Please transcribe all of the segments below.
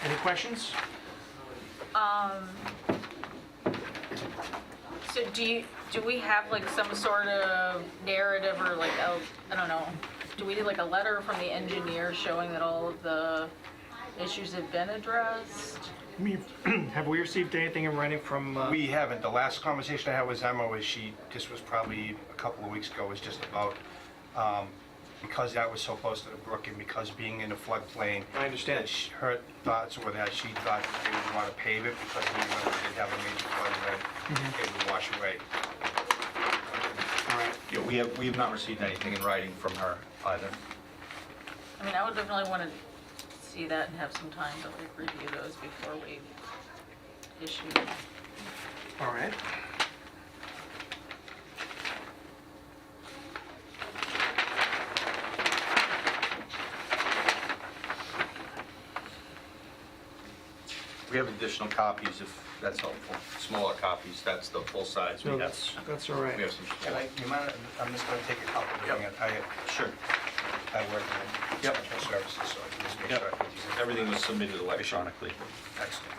Any questions? So do we have like some sort of narrative or like, I don't know, do we need like a letter from the engineer showing that all of the issues have been addressed? I mean, have we received anything in writing from? We haven't. The last conversation I had with Emma was this was probably a couple of weeks ago, was just about, because that was so close to the brook and because being in a floodplain. I understand. that her thoughts were that she thought they would want to pave it because even though we did have a major flood event, it would wash away. All right. Yeah, we have not received anything in writing from her either. I mean, I would definitely want to see that and have some time to like review those before we issue them. All right. We have additional copies if that's helpful. Smaller copies, that's the full size. We No, have, that's all right. we have some. You mind, I'm just going to take a couple of Yep. Sure. I work in Yep. special services, so I can just make Yep. sure I put these in. Everything was submitted electronically. Excellent.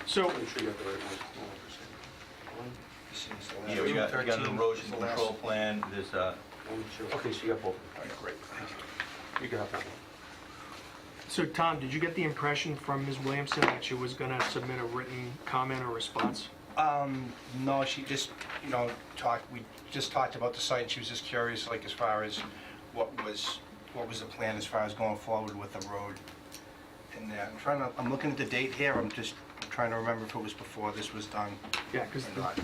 So, I'm sure you got the right one. This is the last Yeah, we got an 13, erosion the last- control plan, there's a, Okay, so you got both. All right, great, thank you. You can have that one. so Tom, did you get the impression from Ms. Williamson that she was going to submit a written comment or response? No, she just, we just talked about the site, and she was just curious, like, as far as what was the plan as far as going forward with the road and that. I'm looking at the date here, I'm trying to remember if it was before this was done Yeah, because or not.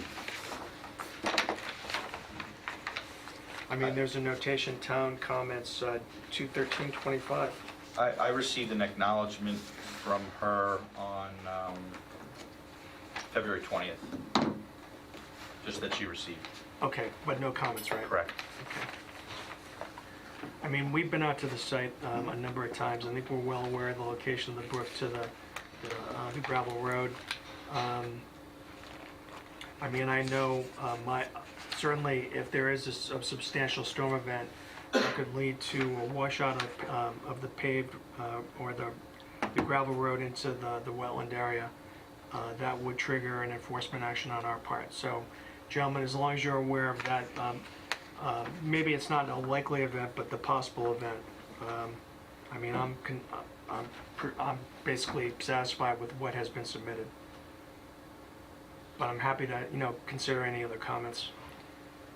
I mean, there's a notation, town comments, 2/13/25. I received an acknowledgement from her on February 20th, just that she received. Okay, but no comments, right? Correct. Okay. I mean, we've been out to the site a number of times. I think we're well aware of the location of the brook to the gravel road. I mean, I know certainly if there is a substantial storm event that could lead to a washout of the paved or the gravel road into the wetland area, that would trigger an enforcement action on our part. So, gentlemen, as long as you're aware of that, maybe it's not a likely event, but the possible event. I mean, I'm basically satisfied with what has been submitted. But I'm happy to, consider any other comments.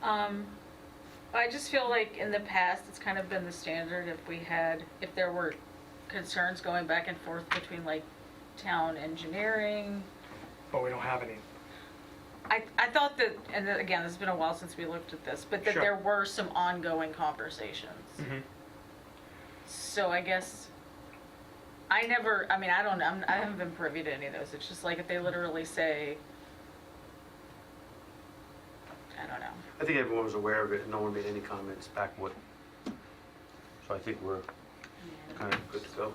I just feel like in the past, it's kind of been the standard if there were concerns going back and forth between like town engineering. But we don't have any. I thought that, and then again, it's been a while since we looked at this, but that Sure. there were some ongoing conversations. Mhm. So I guess, I don't know, I haven't been privy to any of those. It's just like if they literally say, I don't know. I think everyone was aware of it and no one made any comments back what. So I think we're kind of good to go.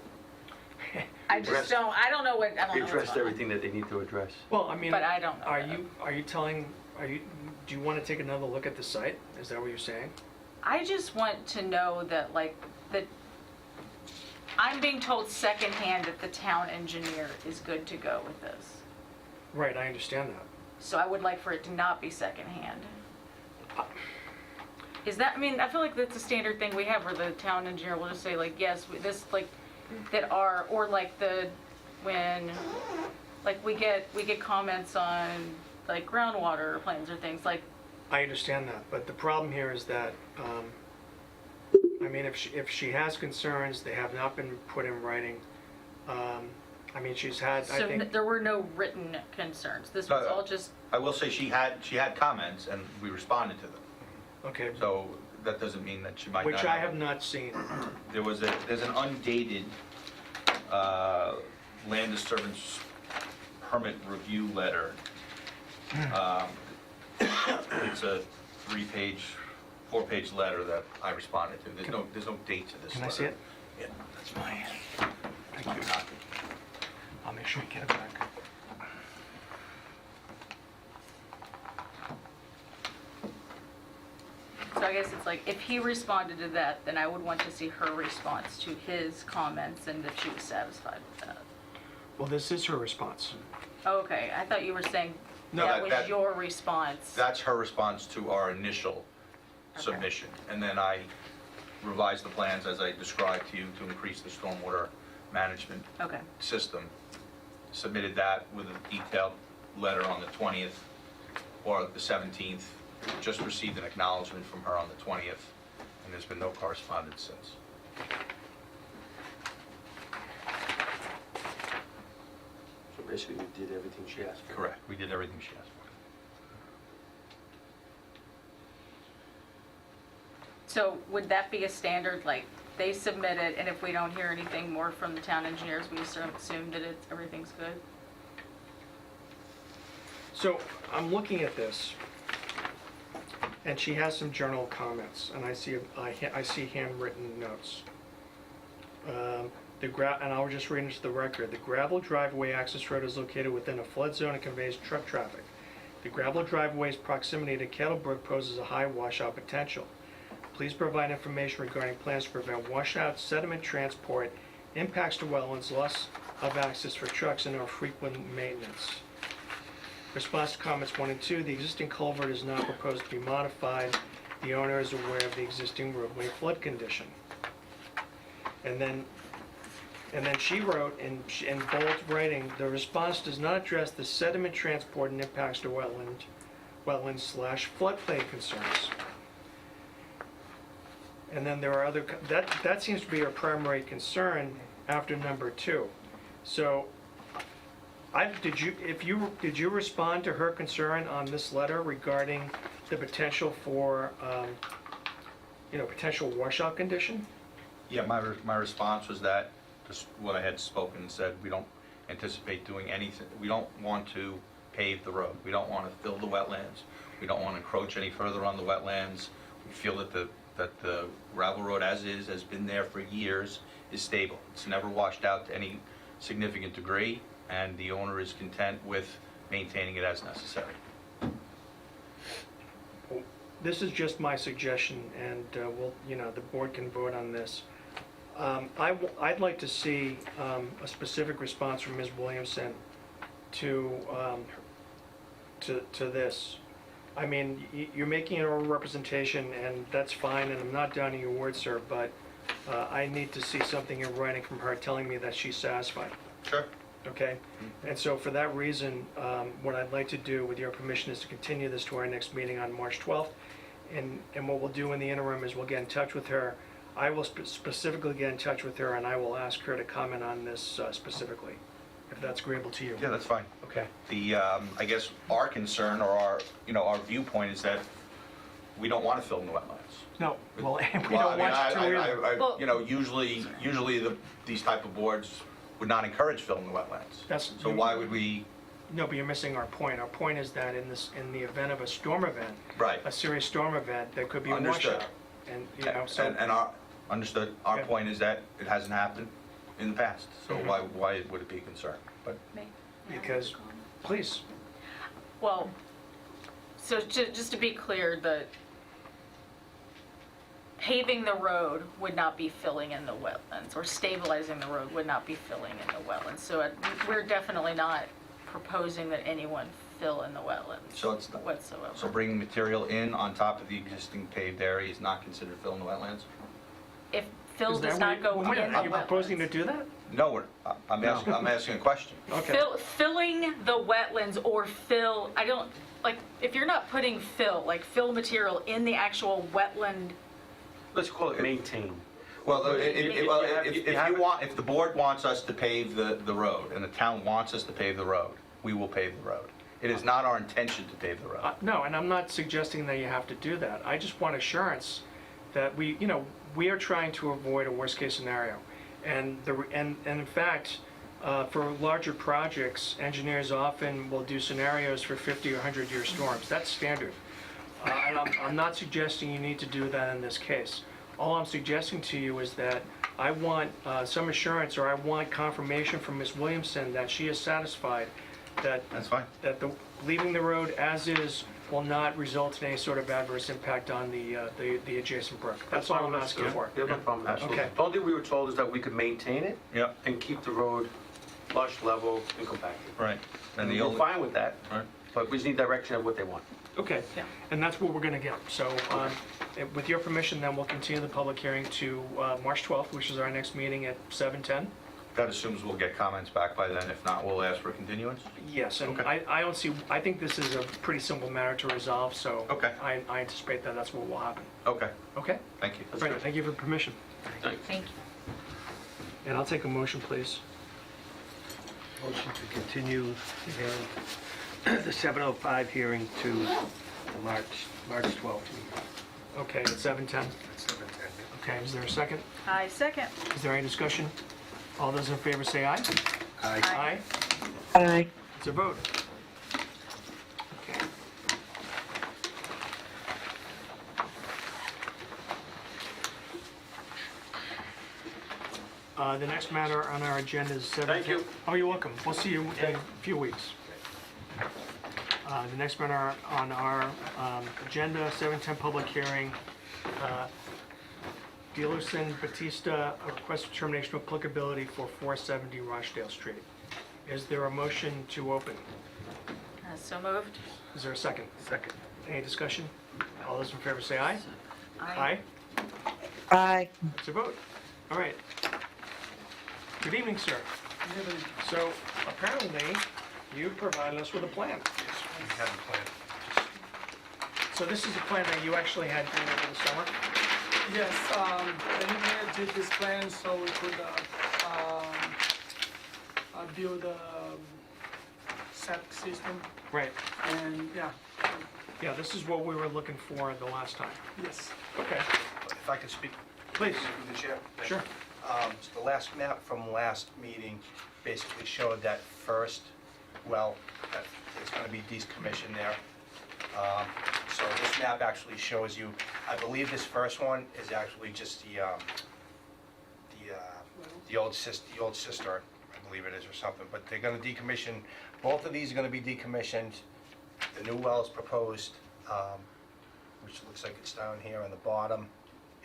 I don't know They what's addressed going on. everything that they need to address. Well, I mean, But I don't know Are that. do you want to take another look at the site? Is that what you're saying? I just want to know that I'm being told secondhand that the town engineer is good to go with this. Right, I understand that. So I would like for it to not be secondhand. Is that, I feel like that's a standard thing we have where the town engineer will just say like, yes, this, like, that are, or like when, like we get comments on like groundwater plans or things like. I understand that, but the problem here is that, I mean, if she has concerns, they have not been put in writing. I mean, she's had, I So think, there were no written concerns. This was all just, I will say she had comments and we responded to them. okay, So that doesn't mean that she might not. which I have not seen. There's an undated land disturbance permit review letter. It's a 4-page letter that I responded to. There's no date to this letter. Can I see it? Yeah, that's mine. Thank you. I'll make sure you get it back. so I guess it's like, if he responded to that, then I would want to see her response to his comments and if she was satisfied with that. Well, this is her response. Okay, I thought you were saying No, that was that- your response. That's her response to our initial Okay. submission. And then I revised the plans as I described to you to increase the stormwater management Okay, system. Submitted that with a detailed letter on the 20th or the 17th. Just received an acknowledgement from her on the 20th, and there's been no correspondence since. So basically, we did everything she asked for. Correct. We did everything she asked for. so would that be a standard, like, they submit it, and if we don't hear anything more from the town engineers, we assume that everything's good? So I'm looking at this, and she has some journal comments, and I see handwritten notes. And I'll just read into the record. The gravel driveway access road is located within a flood zone and conveys truck traffic. The gravel driveway's proximity to Kettlebrook poses a high washout potential. Please provide information regarding plans to prevent washout, sediment transport, impacts to wetlands, loss of access for trucks, and/or frequent maintenance. Response to comments 1 and 2, the existing culvert is not proposed to be modified. The owner is aware of the existing roadway flood condition. And then she wrote in bold writing, the response does not address the sediment transport and impacts to wetlands/floodplain concerns. And then there are other, that seems to be our primary concern after number 2. So did you respond to her concern on this letter regarding the potential for, potential washout condition? Yeah, my response was that, just what I had spoken and said, we don't anticipate doing anything, we don't want to pave the road, we don't want to fill the wetlands, we don't want to encroach any further on the wetlands. We feel that the gravel road as is, has been there for years, is stable. It's never washed out to any significant degree, and the owner is content with maintaining it as necessary. This is just my suggestion, and the board can vote on this. I'd like to see a specific response from Ms. Williamson to this. I mean, you're making an oral representation, and that's fine, and I'm not doubting your word, sir, but I need to see something in writing from her telling me that she's satisfied, Sure. okay? And so for that reason, what I'd like to do, with your permission, is to continue this to our next meeting on March 12th. And what we'll do in the interim is we'll get in touch with her. I will specifically get in touch with her, and I will ask her to comment on this specifically, if that's agreeable to you. Yeah, that's fine. Okay. I guess our concern or our viewpoint is that we don't want to fill in the wetlands. No, well, and we Well, don't want you to either. Well- Usually these type of boards would not encourage filling the wetlands. That's- So why would we, No, but you're missing our point. Our point is that in the event of a storm event, right, a serious storm event, there could be a Understood. washout. And, so. and our, understood, our Okay. point is that it hasn't happened in the past, so why would it be a concern? But Because, please. Well, so just to be clear, the paving the road would not be filling in the wetlands, or stabilizing the road would not be filling in the wetlands. So we're definitely not proposing that anyone fill in the wetlands So it's not- whatsoever. So bringing material in on top of the existing paved area is not considered filling the wetlands? If fill Is that does not what go wait a in minute, the are you proposing to wetlands. do that? No, I'm asking a question. Okay. Filling the wetlands or fill, I don't, like, if you're not putting fill material in the actual wetland, Let's call it maintain. Well, if the board wants us to pave the road, and the town wants us to pave the road, we will pave the road. It is not our intention to pave the road. No, and I'm not suggesting that you have to do that. I just want assurance that we are trying to avoid a worst-case scenario. And in fact, for larger projects, engineers often will do scenarios for 50 or 100-year storms. That's standard. And I'm not suggesting you need to do that in this case. All I'm suggesting to you is that I want some assurance, or I want confirmation from Ms. Williamson that she is satisfied that That's fine. leaving the road as is will not result in any sort of adverse impact on the adjacent brook. That's all I'm asking for. Yeah, no problem. Absolutely. Okay. The only thing we were told is that we could maintain it Yep. and keep the road flush, level, and compacted. Right. And the We're only, fine with that, right. but we just need direction of what they want. Okay, Yeah. and that's what we're gonna get. So, with your permission, then we'll continue the public hearing to March 12th, which is our next meeting at 7:10. That assumes we'll get comments back by then. If not, we'll ask for continuance. Yes, and Okay. I don't see, I think this is a pretty simple matter to resolve, so Okay. I anticipate that that's what will happen. Okay, Okay? thank you. Right, thank you for permission. Thanks. Thank you. And I'll take a motion, please. Motion to continue the hearing, the 7:05 hearing to the March 12th meeting. Okay, at 7:10. At 7:10. Okay, is there a second? I second. Is there any discussion? All those in favor say aye. Aye. Aye. Aye. It's a vote. Okay. The next matter on our agenda is 7:10. Thank you. Oh, you're welcome. We'll see you in a few weeks. The next matter on our agenda, 7:10 public hearing. Dealerson Batista, a request for termination of applicability for 470 Rochdale Street. Is there a motion to open? So moved. Is there a second? Second. Any discussion? All those in favor say aye. Aye. Aye. It's a vote. All right. Good evening, sir. So apparently, you provided us with a plan. We had a plan. So this is a plan that you actually had done over the summer? Yes, the engineer did this plan so we could build a septic system, Right. and yeah, Yeah, this is what we were looking for the last time. yes. Okay. If I could speak, Please. through the chair. Sure. So the last map from last meeting basically showed that first well, that it's going to be decommissioned there. So this map actually shows you, I believe this first one is actually just the old cistern, I believe it is, or something, but they're going to decommission, both of these are going to be decommissioned. The new well is proposed, which looks like it's down here on the bottom,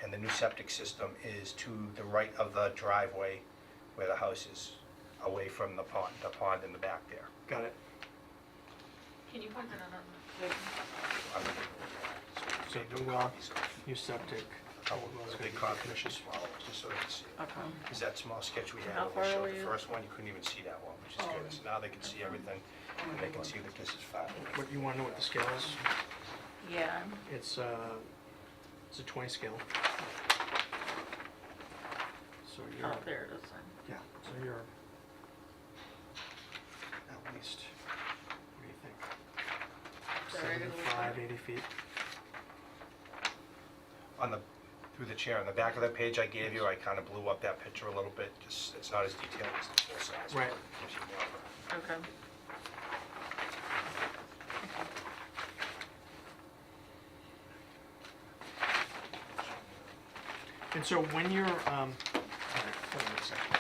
and the new septic system is to the right of the driveway where the house is, away from the pond in the back there. Got it. Can you point that out on the? So the well, new septic. A big copy, just small, just so you can see it. Okay. Is that small sketch we had, How when far we showed were the you? first one, you couldn't even see that one, which is good. So now they can see everything, and they can see that this is 5. What, you want to know what the scale is? Yeah. It's a 20 scale. So you're, Oh, there it is. yeah, so you're at least, what do you think? Sorry, I didn't look 75, 80 feet? On the, through the chair, on the back of that page I gave you, I kind of blew up that picture a little bit, just, it's not as detailed as the full size. Right. Gives you more of a- Okay. And so when you're, all right, hold on a second.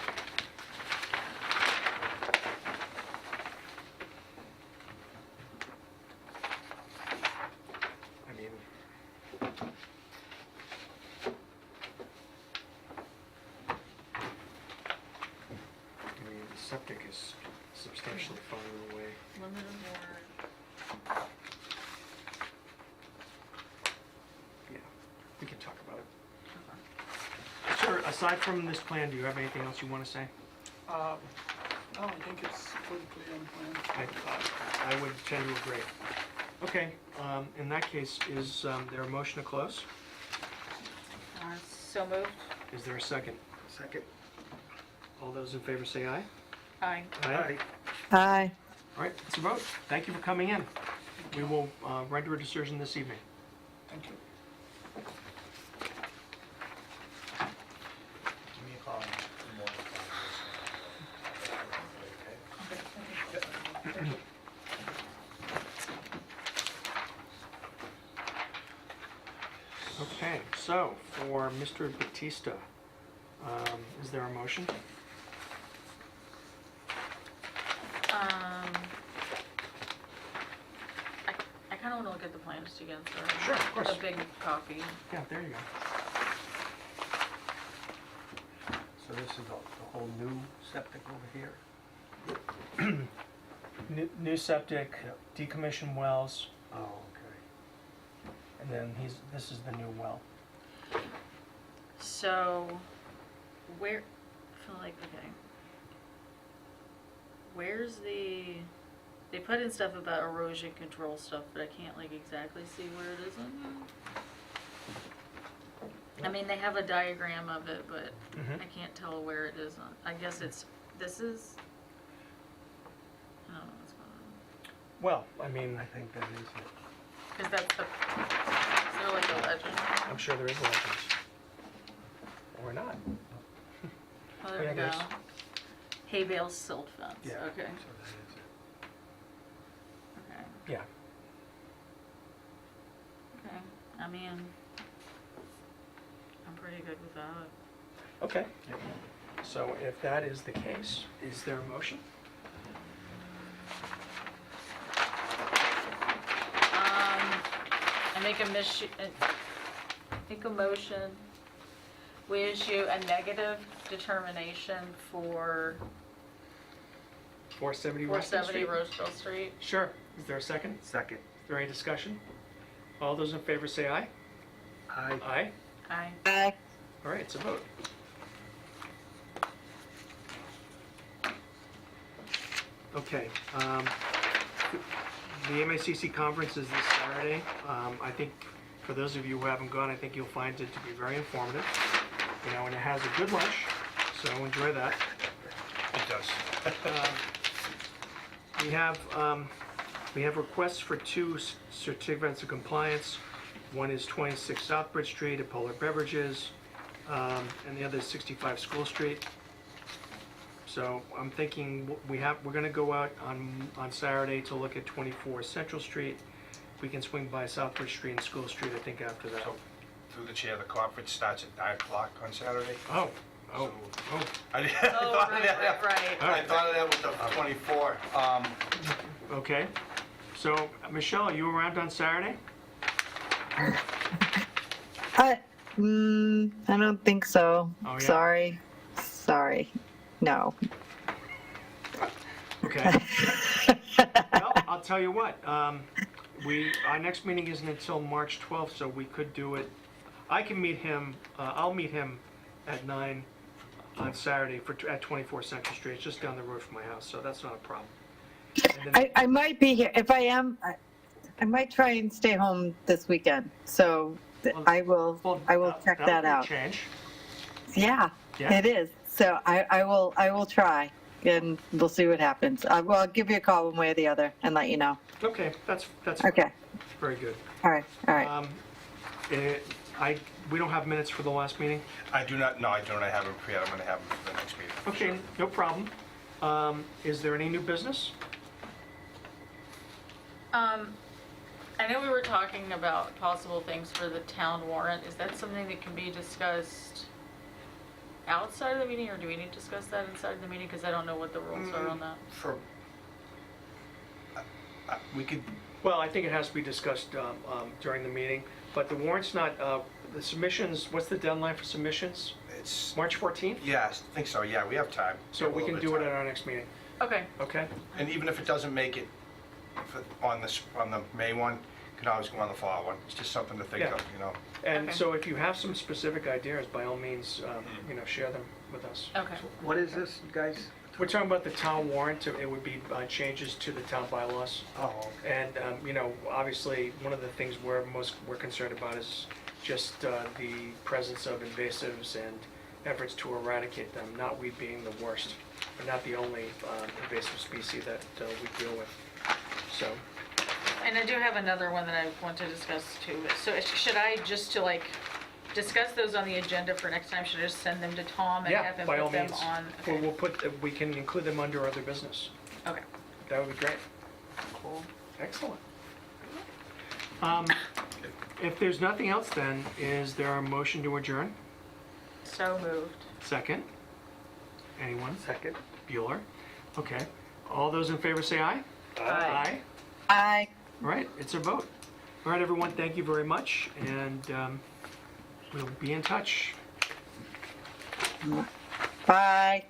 I mean, the septic is substantially farther away. Limited warrant. Yeah, we can talk about it. Sir, aside from this plan, do you have anything else you want to say? No, I think it's pretty clear on plan. I would tend to agree. Okay, in that case, is there a motion to close? So moved. Is there a second? Second. All those in favor say aye. Aye. Aye. Aye. All right, it's a vote. Thank you for coming in. We will render a decision this evening. Thank you. Give me a call in the morning. Okay? Okay, so for Mr. Batista, is there a motion? I kind of want to look at the plans again, so. Sure, of course. The big copy. Yeah, there you go. So this is the whole new septic over here? New septic, decommissioned wells, Oh, okay. and then this is the new well. So, where, I feel like, okay. Where's they put in stuff about erosion control stuff, but I can't like exactly see where it is on here. I mean, they have a diagram of it, but Mhm. I can't tell where it is on, I guess this is, I don't know what's going on. Well, I mean, I think that is it. Cause that's the, is there like a legend? I'm sure there is legends. Or not. Oh, there Yeah, we go. there's- Hay bale silt fence, Yeah. okay, So that is it. okay, Yeah. okay, I mean, I'm pretty good with that. Okay. So if that is the case, is there a motion? I make a motion, we issue a negative determination for 470 Weston 470 Street? Roseville Street. Sure. Is there a second? Second. Is there any discussion? All those in favor say aye. Aye. Aye. Aye. Aye. All right, it's a vote. Okay. The MACC conference is this Saturday. I think for those of you who haven't gone, I think you'll find it to be very informative. You know, and it has a good lunch, so enjoy that. It does. We have requests for two certificates of compliance. One is 26 Southbridge Street at Polar Beverages, and the other is 65 School Street. So I'm thinking we're gonna go out on Saturday to look at 24 Central Street. We can swing by Southbridge Street and School Street, I think, after that. So, through the chair, the conference starts at 9 o'clock on Saturday. Oh. I Oh, thought of right, that. right, right. I thought of that with the 24. Okay. So, Michelle, are you around on Saturday? I don't think so. Oh, yeah? Sorry. No. Okay. Well, I'll tell you what, our next meeting isn't until March 12th, so we could do it. I can meet him, I'll meet him at 9 on Saturday at 24 Central Street. It's just down the road from my house, so that's not a problem. And then- I might be here. If I am, I might try and stay home this weekend. So Well, I will check that that'll out. change. Yeah, Yeah. it is. So I will try and we'll see what happens. I'll give you a call one way or the other and let you know. Okay, that's Okay. very good. All right. We don't have minutes for the last meeting? I do not, no, I don't. I have them prepared. I'm going to have them for the next meeting. Okay, no problem. Is there any new business? I know we were talking about possible things for the town warrant. Is that something that can be discussed outside of the meeting, or do we need to discuss that inside of the meeting? Because I don't know what the rules are on that. We could, Well, I think it has to be discussed during the meeting, but the warrant's not, the submissions, what's the deadline for submissions? it's, March 14th? yeah, I think so, yeah, we have time. So we can do it at our next meeting, Okay, okay? And even if it doesn't make it on the May one, you can always go on the fall one. It's just something to think Yeah. of, you know. And Okay. so if you have some specific ideas, by all means, share them with us. okay. What is this, guys? We're talking about the town warrant, it would be changes to the town bylaws. Oh, And, obviously, one of the things we're concerned about is just the presence of invasives and efforts to eradicate them, not weed being the worst, but not the only invasive species that we deal with. So, And I do have another one that I want to discuss too. So should I just discuss those on the agenda for next time? Should I just send them to Tom and yeah, have him by put all them means. on? Well, Okay. we can include them under other business. Okay, That would be great. cool. Excellent. If there's nothing else then, is there a motion to adjourn? So moved. Second? Anyone? second. Bueller? Okay. All those in favor say aye? Aye. Aye. All right, it's a vote. All right, everyone, thank you very much, and we'll be in touch. Bye.